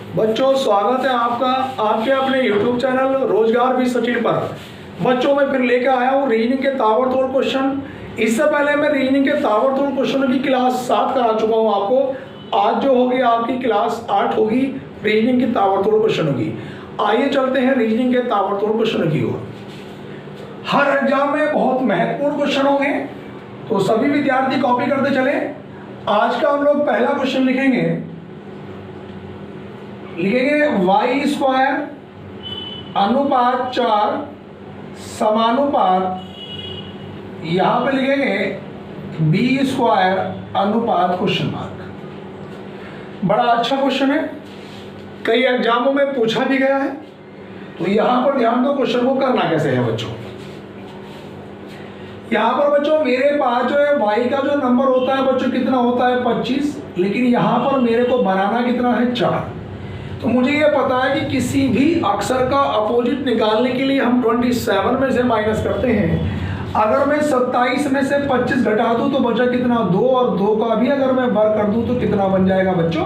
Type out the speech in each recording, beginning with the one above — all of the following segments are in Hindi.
बच्चों स्वागत है आपका आपके अपने YouTube चैनल रोजगार भी सचिन पर। बच्चों मैं फिर लेकर आया हूँ रीजनिंग के ताबड़तोड़ क्वेश्चन। इससे पहले मैं रीजनिंग के ताबड़तोड़ क्वेश्चनों की क्लास 7 करा चुका हूँ आपको। आज जो होगी आपकी क्लास 8 होगी रीजनिंग की ताबड़तोड़ क्वेश्चनों की। आइए चलते हैं रीजनिंग के ताबड़तोड़ क्वेश्चनों की ओर। हर एग्जाम में बहुत महत्वपूर्ण क्वेश्चन होंगे, तो सभी विद्यार्थी कॉपी करते चले। आज का हम लोग पहला क्वेश्चन लिखेंगे y स्क्वायर अनुपात 4 समानुपात, यहां पे लिखेंगे b स्क्वायर अनुपात क्वेश्चन मार्क। बड़ा अच्छा क्वेश्चन है, कई एग्जामों में पूछा भी गया है। तो यहां पर ध्यान दो क्वेश्चन को करना कैसे है बच्चों। यहां पर बच्चों मेरे पास जो है y का जो नंबर होता है बच्चों कितना होता है 25, लेकिन यहां पर मेरे को बनाना कितना है 4। तो मुझे ये पता है कि किसी भी अक्षर का अपोजिट निकालने के लिए हम 27 में से माइनस करते हैं। अगर मैं 27 में से 25 घटा दूं तो बचा कितना 2, और 2 का भी अगर मैं वर्ग कर दूं तो कितना बन जाएगा बच्चों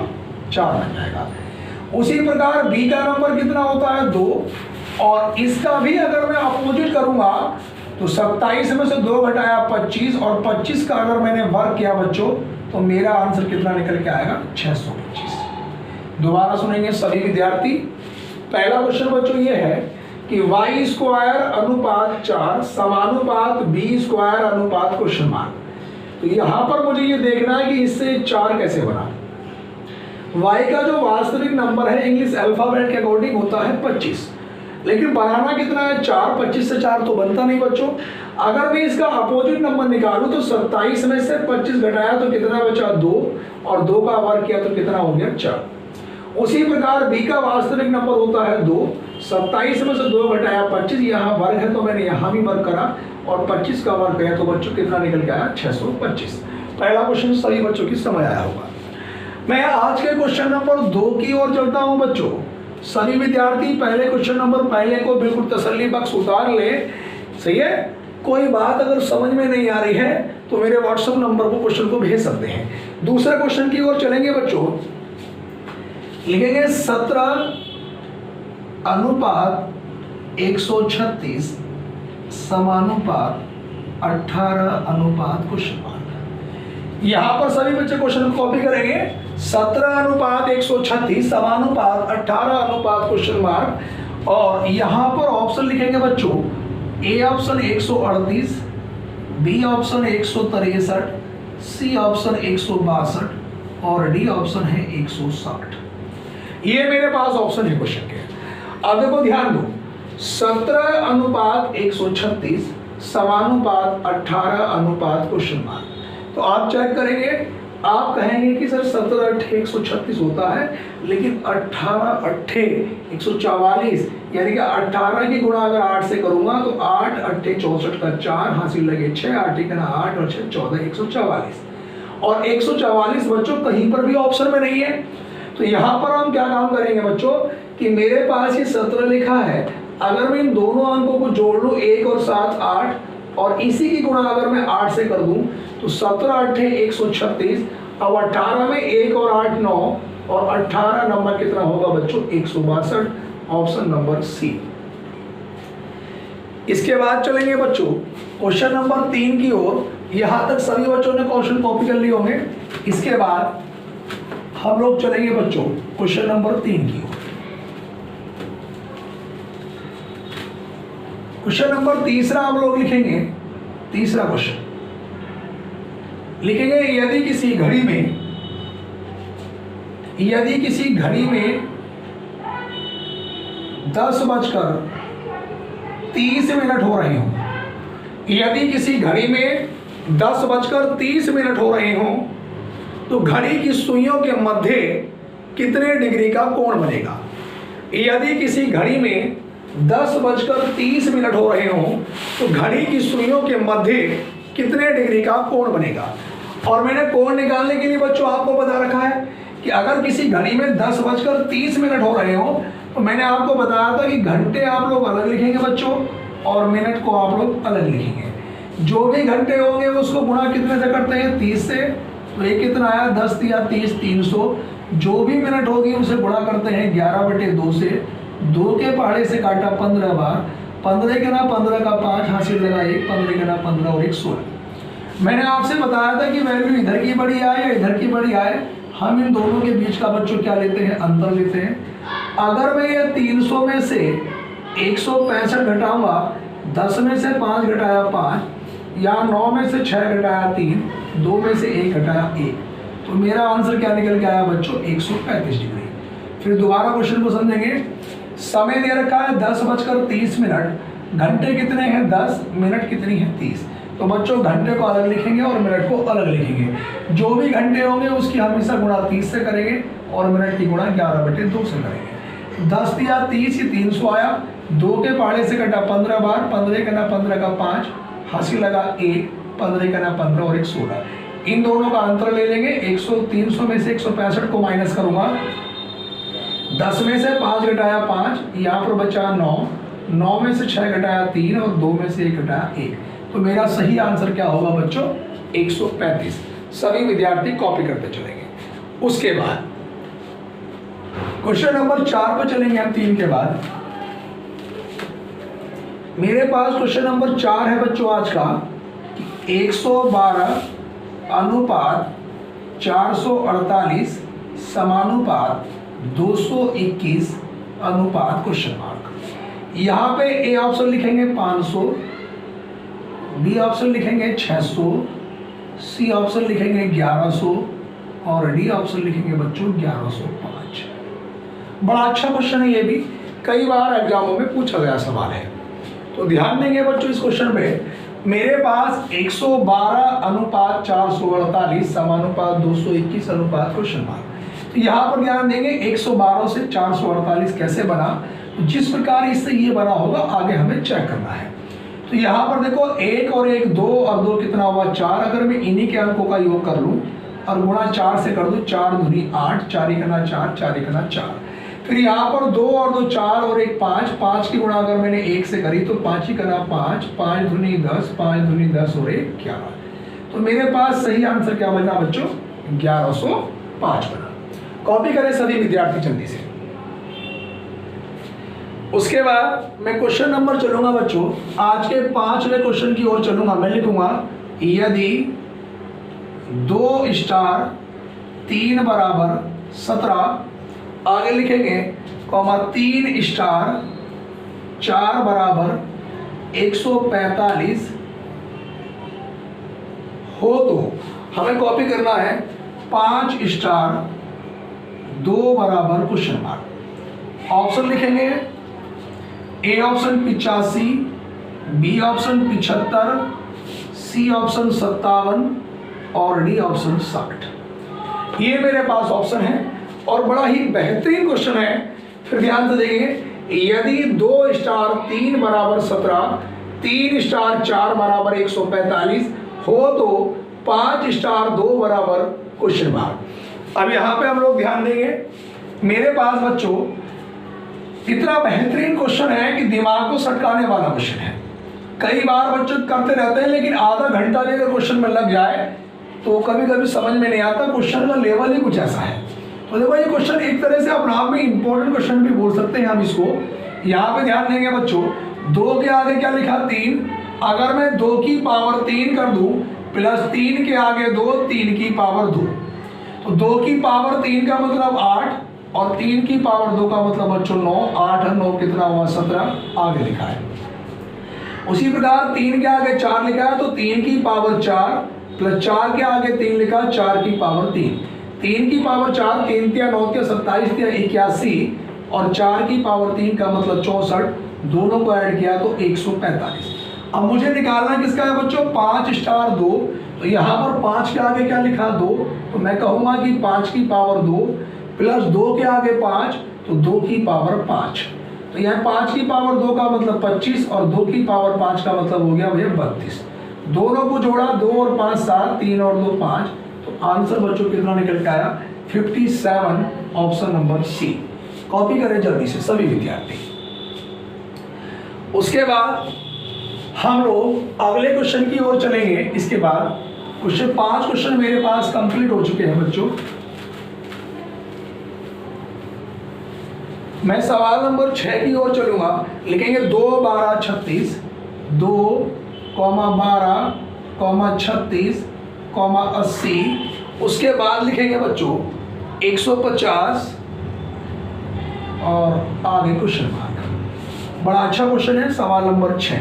4 बन जाएगा। उसी प्रकार b का नंबर कितना होता है 2, और इसका भी अगर मैं अपोजिट करूंगा तो 27 में से 2 घटाया 25, और 25 का अगर मैंने वर्ग किया बच्चों तो मेरा आंसर कितना निकल के आएगा 625। दोबारा सुनेंगे सभी विद्यार्थी। पहला क्वेश्चन बच्चों ये है कि y स्क्वायर अनुपात 4 समानुपात b स्क्वायर अनुपात क्वेश्चन मार्क। तो यहां पर मुझे ये देखना है कि इससे 4 कैसे बना। y का जो वास्तविक नंबर है इंग्लिश अल्फाबेट के अकॉर्डिंग होता है 25, लेकिन बनाना कितना है 4। 25 से 4 तो बनता नहीं बच्चों। अगर मैं इसका अपोजिट नंबर निकालूं तो 27 में से 25 घटाया तो कितना बचा 2, और 2 का वर्ग किया तो कितना हो गया 4। उसी प्रकार b का वास्तविक नंबर होता है 2, 27 में से 2 घटाया 25, यहाँ वर्ग है तो मैंने यहाँ भी वर्ग करा, और 25 का वर्ग किया तो बच्चों कितना निकल के आया 625। पहला क्वेश्चन सभी बच्चों की समझ आया होगा। मैं आज के क्वेश्चन नंबर 2 की ओर चलता हूँ बच्चों। सभी विद्यार्थी पहले क्वेश्चन नंबर पहले को बिल्कुल तसल्ली बख्श उतार ले, सही है। कोई बात अगर समझ में नहीं आ रही है तो मेरे व्हाट्सएप नंबर को क्वेश्चन को भेज सकते हैं। दूसरे क्वेश्चन की ओर चलेंगे बच्चों। लिखेंगे 17 अनुपात 136 समानुपात 18 अनुपात क्वेश्चन मार्क। यहां पर सभी बच्चे क्वेश्चन को कॉपी करेंगे। 17 अनुपात 136 समानुपात 18 अनुपात क्वेश्चन मार्क, और यहां पर ऑप्शन लिखेंगे बच्चों। A option 138, B option 163, C option 162, और डी ऑप्शन है 160। ये मेरे पास ऑप्शन है क्वेश्चन के। अब देखो ध्यान दो, 17 अनुपात 136 समानुपात 18 अनुपात क्वेश्चन मार्क। तो आप चेक करेंगे, आप कहेंगे कि सर 17 अट्ठे 136 होता है, लेकिन 18 अट्ठे 144, यानी कि 18 की गुणा अगर 8 से करूंगा तो 8 अट्ठे 64 का 4 हासिल लगे 6, 8 का 8 और 6 14, 144। और 144 बच्चों कहीं पर भी ऑप्शन में नहीं है। तो यहाँ पर हम क्या काम करेंगे बच्चों कि मेरे पास ये 17 लिखा है, अगर मैं इन दोनों अंकों को जोड़ लूँ 1 और 7 8, और इसी की गुणा अगर मैं 8 से कर दूं तो 17 अट्ठे 136, अब 18 में 1 और 8 9, और 18 नंबर कितना होगा बच्चों 162, ऑप्शन नंबर सी। इसके बाद चलेंगे बच्चों क्वेश्चन नंबर 3 की ओर। यहां तक सभी बच्चों ने क्वेश्चन कॉपी कर लिए होंगे। इसके बाद हम लोग चलेंगे बच्चों क्वेश्चन नंबर 3 की ओर। क्वेश्चन नंबर तीसरा हम लोग लिखेंगे। तीसरा क्वेश्चन लिखेंगे, यदि किसी घड़ी में 10:30 हो रहे हों, यदि किसी घड़ी में 10:30 हो रहे हों तो घड़ी की सुइयों के मध्य कितने डिग्री का कोण बनेगा। यदि किसी घड़ी में 10:30 हो रहे हों तो घड़ी की सुइयों के मध्य कितने डिग्री का कोण बनेगा। और मैंने कोण निकालने के लिए बच्चों आपको बता रखा है कि अगर किसी घड़ी में 10:30 हो रहे हो तो मैंने आपको बताया था कि घंटे आप लोग अलग लिखेंगे बच्चों, और मिनट को आप लोग अलग लिखेंगे। जो भी घंटे होंगे उसको गुणा कितने से करते हैं 30 से, तो ये कितना आया 10 या 30 300, जो भी मिनट होगी उसे गुणा करते हैं 11/2 से। 2 के पहाड़े से काटा 15 बार, 15 के ना 15 का 5 हासिल लगा 1, 15 के ना 15 और 1 16। मैंने आपसे बताया था कि वैल्यू इधर की बड़ी आए या इधर की बड़ी आए, हम इन दोनों के बीच का बच्चों क्या लेते हैं, अंतर लेते हैं। अगर मैं ये 300 में से 165 घटाऊंगा, 10 में से 5 घटाया 5, या 9 में से 6 घटाया 3, 2 में से 1 घटाया 1, तो मेरा आंसर क्या निकल के आया बच्चों, 135 डिग्री। फिर दोबारा क्वेश्चन को समझेंगे। समय दे रखा है 10:30, घंटे कितने हैं 10, मिनट कितनी है 30। तो बच्चों घंटे को अलग लिखेंगे और मिनट को अलग लिखेंगे। जो भी घंटे होंगे उसकी हमेशा गुणा 30 से करेंगे और मिनट की गुणा 11/2 से करेंगे। 10 दिया 30, 300 आया। 2 के पहाड़े से कटा 15 बार, 15 का ना 15 का 5 हासिल लगा 1, 15 का ना 15 और 1 16। इन दोनों का अंतर ले लेंगे। 300 में से 165 को माइनस करूंगा, 10 में से 5 घटाया 5, यहाँ पर बचा 9, 9 में से 6 घटाया 3 और 2 में से 1 घटाया 1। तो मेरा सही आंसर क्या होगा बच्चों, 135। सभी विद्यार्थी कॉपी करते चलेंगे। उसके बाद क्वेश्चन नंबर 4 पर चलेंगे हम 3 के बाद। मेरे पास क्वेश्चन नंबर 4 है बच्चों आज का, 112 अनुपात 448 समानुपात 221 अनुपात क्वेश्चन मार्क। यहाँ पे ए ऑप्शन लिखेंगे 500, बी ऑप्शन लिखेंगे 600, सी ऑप्शन लिखेंगे 1100 और डी ऑप्शन लिखेंगे बच्चों 1105। बड़ा अच्छा क्वेश्चन है ये भी, कई बार एग्जामों में पूछा गया सवाल है, तो ध्यान देंगे बच्चों इस क्वेश्चन पे। मेरे पास 112 अनुपात 448 समानुपात 221 अनुपात क्वेश्चन मार्क। तो यहाँ पर ध्यान देंगे 112 से 448 कैसे बना, जिस प्रकार इससे ये बना होगा आगे हमें चेक करना है। तो यहाँ पर देखो 1 और 1 2 और 2 कितना हुआ 4। अगर मैं इन्हीं के अंकों का योग कर लूँ और गुणा 4 से कर दूँ, 4 दूनी 8, 4 एकना 4, 4 एकना 4। फिर यहाँ पर 2 और 2 4 और 1 5, 5 की गुणा अगर मैंने 1 से करी तो 5 ही करना 5, 5 दूनी 10, 5 दूनी 10 और 1 11। तो मेरे पास सही आंसर क्या बना बच्चों, 1105 बना। कॉपी करें सभी विद्यार्थी जल्दी से। उसके बाद मैं क्वेश्चन नंबर चलूंगा बच्चों, आज के 5वें क्वेश्चन की ओर चलूंगा। मैं लिखूंगा यदि 2 स्टार 3 बराबर 17, आगे लिखेंगे कॉमा 3 स्टार 4 बराबर 145 हो, तो हमें कॉपी करना है 5 स्टार 2 बराबर क्वेश्चन मार्क। ऑप्शन लिखेंगे A option 85, B option 75, C option 57 और डी ऑप्शन 60। ये मेरे पास ऑप्शन है और बड़ा ही बेहतरीन क्वेश्चन है। फिर ध्यान से देखेंगे, यदि 2 स्टार 3 बराबर 17, 3 स्टार 4 बराबर 145 हो तो 5 स्टार 2 बराबर क्वेश्चन मार्क। अब यहाँ पे हम लोग ध्यान देंगे, मेरे पास बच्चों इतना बेहतरीन क्वेश्चन है कि दिमाग को सटकाने वाला क्वेश्चन है। कई बार बच्चों करते रहते हैं, लेकिन आधा घंटा लेकर क्वेश्चन में लग जाए तो कभी कभी समझ में नहीं आता। क्वेश्चन का लेवल ही कुछ ऐसा है। तो देखो ये क्वेश्चन एक तरह से अपने आप में इंपॉर्टेंट क्वेश्चन भी बोल सकते हैं हम इसको। यहाँ पे ध्यान देंगे बच्चों, 2 के आगे क्या लिखा 3, अगर मैं 2 की पावर 3 कर दूं प्लस 3 के आगे 2, 3 की पावर 2, तो 2 की पावर 3 का मतलब 8 और 3 की पावर 2 का मतलब बच्चों 9। 8 और 9 कितना हुआ 17, आगे लिखा है। उसी प्रकार 3 के आगे 4 लिखा है तो 3 की पावर 4 प्लस 4 के आगे 3 लिखा, 4 की पावर 3, 3 की पावर 4, 3 तिया 9 तिया 27 तिया 81 और 4 की पावर 3 का मतलब 64, दोनों को ऐड किया तो 145। अब मुझे निकालना किसका है बच्चों, 5 स्टार 2, तो यहाँ पर 5 के आगे क्या लिखा 2, तो मैं कहूँगा कि 5 की पावर 2 प्लस 2 के आगे 5 तो 2 की पावर 5, तो यहाँ 5 की पावर 2 का मतलब 25 और 2 की पावर 5 का मतलब हो गया भैया 32। दोनों को जोड़ा 2 और 5 7, 3 और 2 5, तो आंसर बच्चों कितना निकल के आया 57, ऑप्शन नंबर सी। कॉपी करें जल्दी से सभी विद्यार्थी। उसके बाद हम लोग अगले क्वेश्चन की ओर चलेंगे। इसके बाद क्वेश्चन 5 क्वेश्चन मेरे पास कंप्लीट हो चुके हैं बच्चों। मैं सवाल नंबर 6 की ओर चलूंगा। लिखेंगे 2 12 36, 2 12 36 80। उसके बाद लिखेंगे बच्चों 150 और आगे क्वेश्चन मार्क। बड़ा अच्छा क्वेश्चन है सवाल नंबर 6।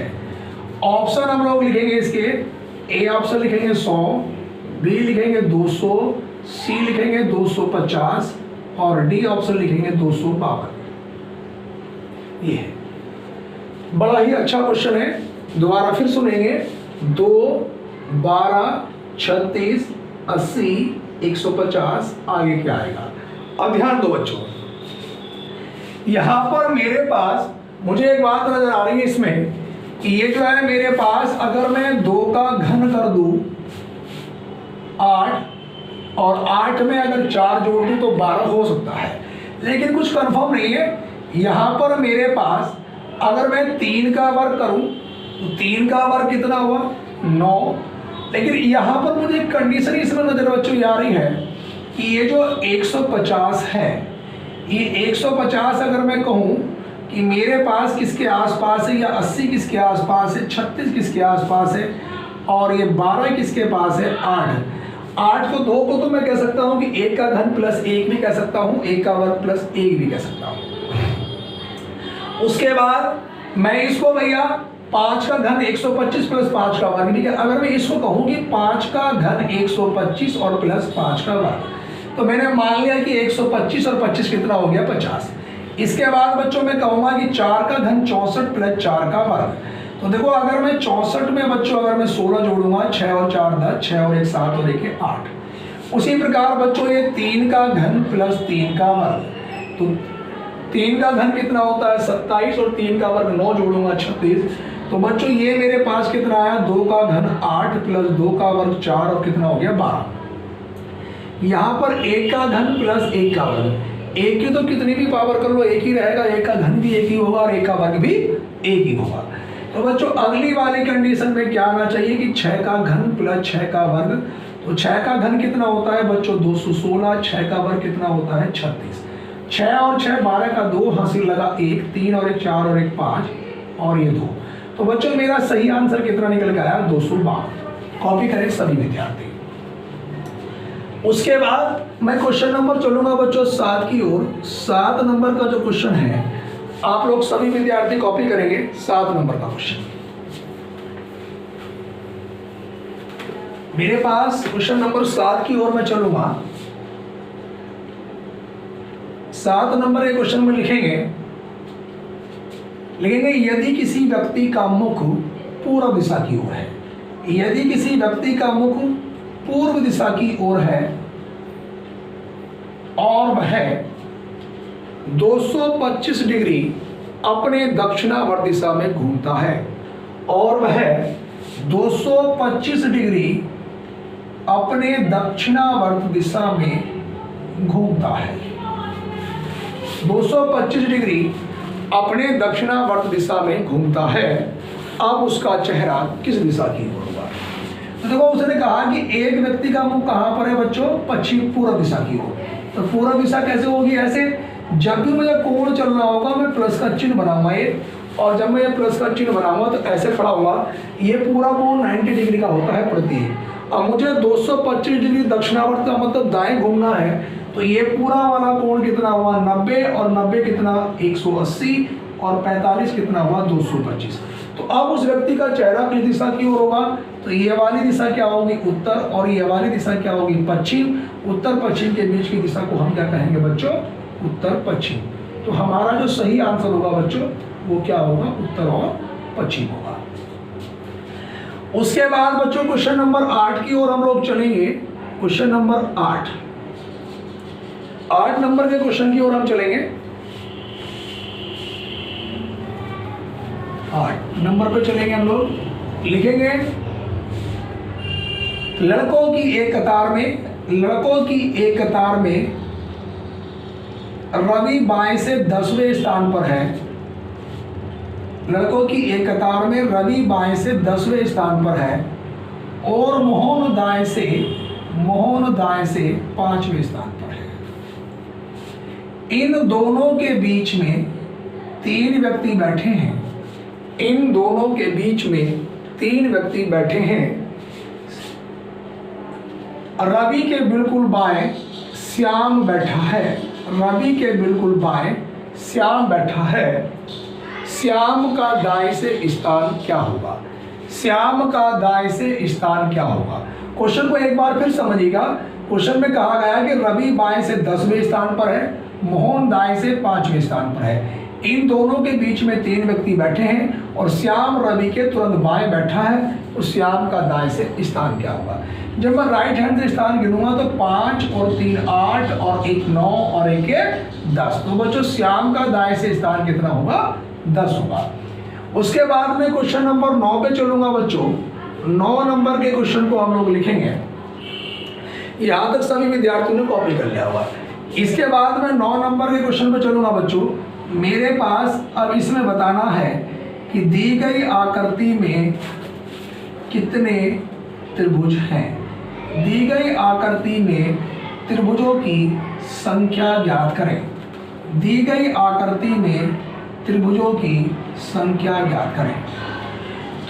ऑप्शन हम लोग लिखेंगे इसके, ए ऑप्शन लिखेंगे 100, बी लिखेंगे 200, सी लिखेंगे 250 और डी ऑप्शन लिखेंगे 252। ये है बड़ा ही अच्छा क्वेश्चन है। दोबारा फिर सुनेंगे 2 12 36 80 150। आगे क्या आएगा? अब ध्यान दो बच्चों, यहां पर मेरे पास मुझे एक बात नजर आ रही है इसमें कि ये जो है मेरे पास, अगर मैं 2 का घन कर दूं 8 और 8 में अगर 4 जोड़ दूं तो 12 हो सकता है, लेकिन कुछ कंफर्म नहीं है। यहां पर मेरे पास अगर मैं 3 का वर्ग करूं तो 3 का वर्ग कितना हुआ? 9। लेकिन यहां पर मुझे एक कंडीशन इसमें नजर बच्चों आ रही है कि ये जो 150 है, ये 150 अगर मैं कहूं कि मेरे पास किसके आसपास है, या 80 किसके आसपास है, 36 किसके आसपास है और ये 12 किसके पास है? 8 को 2 को तो मैं कह सकता हूं कि 1 का घन प्लस 1 भी कह सकता हूं, 1 का वर्ग प्लस 1 भी कह सकता हूं। उसके बाद मैं इसको भैया 5 का घन 125 प्लस 5 का वर्ग, ठीक है। अगर मैं इसको कहूं कि 5 का घन 125 और प्लस 5 का वर्ग, तो मैंने मान लिया कि 125 और 25 कितना हो गया? 50। इसके बाद बच्चों मैं कहूंगा कि 4 का घन 64 प्लस 4 का वर्ग। तो देखो अगर मैं 64 में बच्चों अगर मैं 16 जोड़ूंगा, 6 और 4 10, 6 और 1 7 और 1 8। उसी प्रकार बच्चों ये 3 का घन प्लस 3 का वर्ग, तो 3 का घन कितना होता है? 27 और 3 का वर्ग 9 जोड़ूंगा 36। तो बच्चों ये मेरे पास कितना आया? 2 का घन 8 प्लस 2 का वर्ग 4 और कितना हो गया? 12। यहाँ पर 1 का घन प्लस 1 का वर्ग, एक की तो कितनी भी पावर कर लो एक ही रहेगा, 1 का घन भी एक ही होगा और 1 का वर्ग भी एक ही होगा। तो बच्चों अगली वाली कंडीशन में क्या आना चाहिए कि 6 का घन प्लस 6 का वर्ग। तो 6 का घन कितना होता है बच्चों? 216। 6 का वर्ग कितना होता है? 36। 6 और 6 12 का 2 हासिल लगा 1, 3 और 1 4 और 1 5 और ये 2। तो बच्चों मेरा सही आंसर कितना निकल के आया? 252। कॉपी करें सभी विद्यार्थी। उसके बाद मैं क्वेश्चन नंबर चलूंगा बच्चों 7 की ओर। 7 नंबर का जो क्वेश्चन है आप लोग सभी विद्यार्थी कॉपी करेंगे। 7 नंबर का क्वेश्चन मेरे पास, क्वेश्चन नंबर 7 की ओर मैं चलूंगा। 7 नंबर के क्वेश्चन में लिखेंगे यदि किसी व्यक्ति का मुख पूर्व दिशा की ओर है, यदि किसी व्यक्ति का मुख पूर्व दिशा की ओर है और वह 225 डिग्री अपने दक्षिणावर्त दिशा में घूमता है, और वह 225 डिग्री अपने दक्षिणावर्त दिशा में घूमता है। 225 डिग्री अपने दक्षिणावर्त दिशा में घूमता है। अब उसका चेहरा किस दिशा की ओर होगा? तो देखो उसने कहा कि एक व्यक्ति का मुख कहां पर है बच्चों? पश्चिम पूर्व दिशा की ओर। तो पूर्व दिशा कैसे होगी? ऐसे जब भी मुझे कोण चलना होगा मैं प्लस का चिन्ह बनाऊंगा ये, और जब मैं ये प्लस का चिन्ह बनाऊंगा तो ऐसे खड़ा होगा। ये पूरा कोण 90 डिग्री का होता है प्रति। अब मुझे 225 डिग्री दक्षिणावर्त का मतलब दाएं घूमना है, तो ये पूरा वाला कोण कितना हुआ? 90 और 90 कितना? 180 और 45 कितना हुआ? 225। तो अब उस व्यक्ति का चेहरा किस दिशा की ओर होगा? तो ये वाली दिशा क्या होगी? उत्तर, और ये वाली दिशा क्या होगी? पश्चिम। उत्तर पश्चिम के बीच की दिशा को हम क्या कहेंगे बच्चों? उत्तर पश्चिम। तो हमारा जो सही आंसर होगा बच्चों वो क्या होगा? उत्तर और पश्चिम होगा। उसके बाद बच्चों क्वेश्चन नंबर 8 की ओर हम लोग चलेंगे। क्वेश्चन नंबर 8 नंबर के क्वेश्चन की ओर हम चलेंगे। 8 नंबर पे चलेंगे हम लोग। लिखेंगे लड़कों की एक कतार में रवि बाएं से 10वें स्थान पर है। लड़कों की एक कतार में रवि बाएं से 10वें स्थान पर है और मोहन दाएं से 5वें स्थान पर है। इन दोनों के बीच में 3 व्यक्ति बैठे हैं। इन दोनों के बीच में 3 व्यक्ति बैठे हैं। रवि के बिल्कुल बाएं श्याम बैठा है। रवि के बिल्कुल बाएं श्याम बैठा है। श्याम का दाएं से स्थान क्या होगा? श्याम का दाएं से स्थान क्या होगा? क्वेश्चन को एक बार फिर समझिएगा। क्वेश्चन में कहा गया कि रवि बाएं से 10वें स्थान पर है, मोहन दाएं से 5वें स्थान पर है। इन दोनों के बीच में 3 व्यक्ति बैठे हैं और श्याम रवि के तुरंत बाएं बैठा है, तो श्याम का दाएं से स्थान क्या होगा? जब मैं राइट हैंड से स्थान गिनूंगा तो 5 और 3 8 और 1 9 और 1 10। तो बच्चों श्याम का दाएं से स्थान कितना होगा? 10 होगा। उसके बाद में क्वेश्चन नंबर 9 पे चलूंगा बच्चों। 9 नंबर के क्वेश्चन को हम लोग लिखेंगे। यहां तक सभी विद्यार्थियों ने कॉपी कर लिया होगा। इसके बाद में 9 नंबर के क्वेश्चन पे चलूंगा बच्चों। मेरे पास अब इसमें बताना है कि दी गई आकृति में कितने त्रिभुज हैं। दी गई आकृति में त्रिभुजों की संख्या ज्ञात करें। दी गई आकृति में त्रिभुजों की संख्या ज्ञात करें।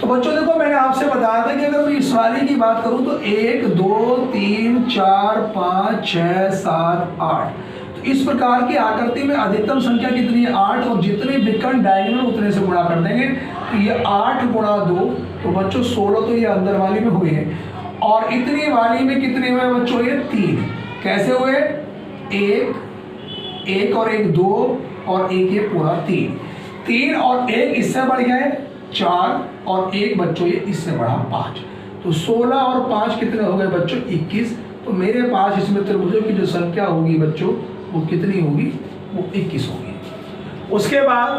तो बच्चों देखो, मैंने आपसे बताया था कि अगर मैं इस वाली की बात करूं तो 1 2 3 4 5 6 7 8। तो इस प्रकार की आकृति में अधिकतम संख्या कितनी है? 8। और जितने विकर्ण डायगोनल उतने से गुणा कर देंगे। तो ये 8 गुणा 2 तो बच्चों 16 तो ये अंदर वाली में हुए हैं। और इतनी वाली में कितने हुए बच्चों? ये 3। कैसे हुए? 1 और 1 2 और 1 ये पूरा 3 और 1 इससे बढ़ गया है 4 और 1 बच्चों ये इससे बढ़ा 5। तो 16 और 5 कितने हो गए बच्चों? 21। तो मेरे पास इसमें त्रिभुजों की जो संख्या होगी बच्चों वो कितनी होगी? वो 21 होगी। उसके बाद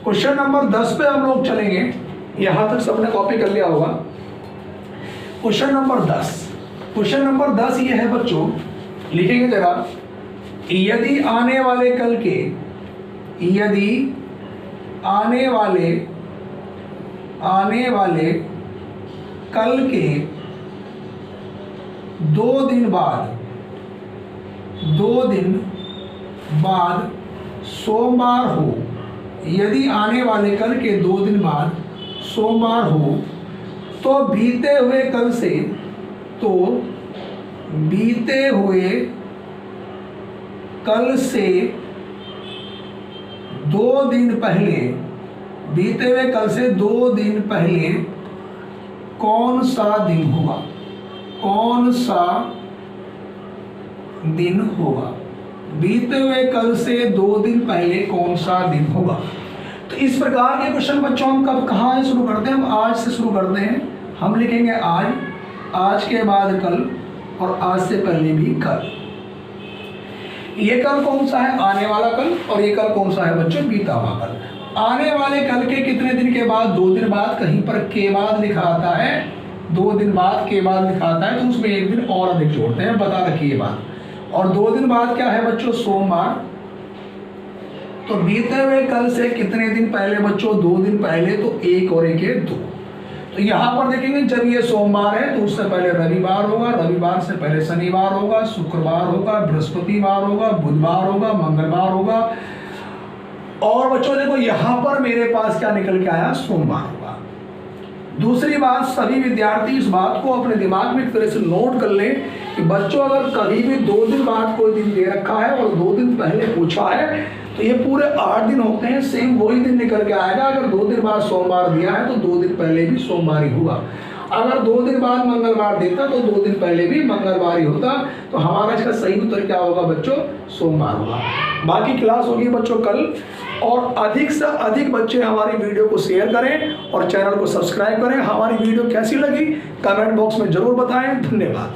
क्वेश्चन नंबर 10 पे हम लोग चलेंगे। यहां तक सबने कॉपी कर लिया होगा। Question number 10। क्वेश्चन नंबर 10 ये है बच्चों, लिखेंगे जरा। यदि आने वाले कल के 2 दिन बाद सोमवार हो। यदि आने वाले कल के 2 दिन बाद सोमवार हो तो बीते हुए कल से 2 दिन पहले कौन सा दिन होगा? बीते हुए कल से 2 दिन पहले कौन सा दिन होगा? तो इस प्रकार के क्वेश्चन बच्चों हम कब कहाँ से शुरू करते हैं? हम आज से शुरू करते हैं। हम लिखेंगे आज के बाद कल और आज से पहले भी कल। ये कल कौन सा है? आने वाला कल। और ये कल कौन सा है बच्चों? बीता हुआ कल। आने वाले कल के कितने दिन के बाद? 2 दिन बाद। कहीं पर के बाद लिखा आता है, 2 दिन बाद के बाद लिखा आता है, तो उसमें 1 दिन और अधिक जोड़ते हैं, बता रखिए बात। और 2 दिन बाद क्या है बच्चों? सोमवार। तो बीते हुए कल से कितने दिन पहले बच्चों? 2 दिन पहले। तो 1 और 1 2। तो यहाँ पर देखेंगे जब ये सोमवार है तो उससे पहले रविवार होगा, रविवार से पहले शनिवार होगा, शुक्रवार होगा, बृहस्पतिवार होगा, बुधवार होगा, मंगलवार होगा। और बच्चों देखो यहाँ पर मेरे पास क्या निकल के आया? सोमवार होगा। दूसरी बात, सभी विद्यार्थी इस बात को अपने दिमाग में एक तरह से नोट कर लें कि बच्चों अगर कभी भी 2 दिन बाद कोई दिन दे रखा है और 2 दिन पहले पूछा है तो ये पूरे 8 दिन होते हैं, सेम वही दिन निकल के आएगा। अगर 2 दिन बाद सोमवार दिया है तो 2 दिन पहले भी सोमवार ही होगा। अगर 2 दिन बाद मंगलवार देता तो 2 दिन पहले भी मंगलवार ही होता। तो हमारा इसका सही उत्तर क्या होगा बच्चों? सोमवार होगा। बाकी क्लास होगी बच्चों कल। और अधिक से अधिक बच्चे हमारी वीडियो को शेयर करें और चैनल को सब्सक्राइब करें। हमारी वीडियो कैसी लगी कमेंट बॉक्स में जरूर बताएं। धन्यवाद।